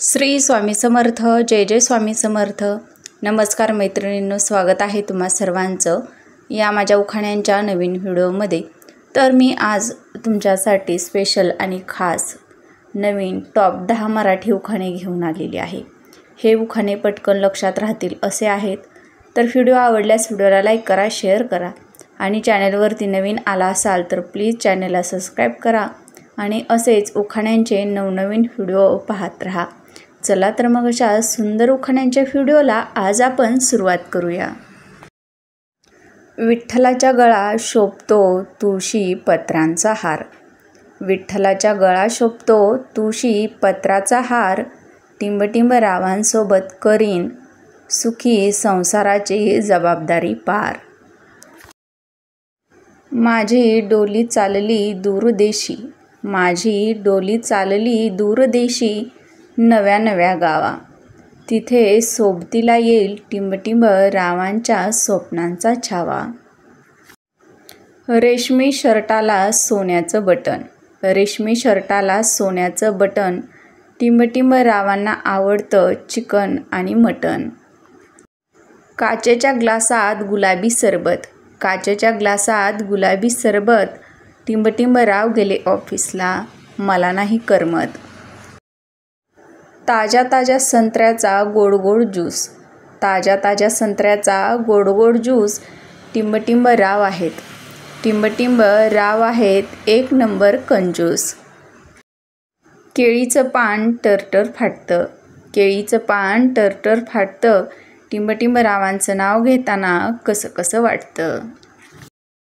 श्री स्वामी समर्थ. जय जय स्वामी समर्थ. नमस्कार मैत्रिणींनो, स्वागत आहे तुम्हा सर्वांचं या माझ्या उखाण्यांच्या नवीन व्हिडिओमध्ये. तर मी आज तुमच्यासाठी स्पेशल आणि खास नवीन टॉप 10 मराठी उखाणे घेऊन आलेली आहे. हे उखाणे पटकन लक्षात राहतील असे आहेत. तर व्हिडिओ आवडल्यास व्हिडिओला लाईक करा, शेअर करा आणि चॅनलवरती नवीन आला असाल तर प्लीज चॅनलला सबस्क्राईब करा आणि असेच उखाण्यांचे नवनवीन व्हिडिओ पाहत राहा. चला तर मग अशा सुंदर उखाण्यांच्या व्हिडिओला आज आपण सुरुवात करूया. विठ्ठलाच्या गळा शोभतो तुळशी पत्रांचा हार. विठ्ठलाच्या गळा शोभतो तुळशी पत्राचा हार. टिंबटिंब रावांसोबत करीन सुखी संसाराची जबाबदारी पार. माझी डोली चालली दूरदेशी. माझी डोली चालली दूरदेशी. नव्या नव्या गावा. तिथे सोबतीला येईल टिंबटिंब रावांच्या स्वप्नांचा छावा. रेशमी शर्टाला सोन्याचं बटन. रेशमी शर्टाला सोन्याचं बटन. टिंबटिंब रावांना आवडतं चिकन आणि मटण. काचेच्या ग्लासात गुलाबी सरबत. काचेच्या ग्लासात गुलाबी सरबत. टिंबटिंब राव गेले ऑफिसला, मला नाही करमत. ताज्या ताज्या संत्र्याचा गोड गोड ज्यूस. ताज्या ताज्या संत्र्याचा गोड गोड ज्यूस. टिंबटिंब राव आहेत. टिंबटिंब राव आहेत एक नंबर कंजूस. केळीचं पान टरटर फाटतं. केळीचं पान टरटर फाटतं. टिंबटिंब रावांचं नाव घेताना कसं कसं वाटतं.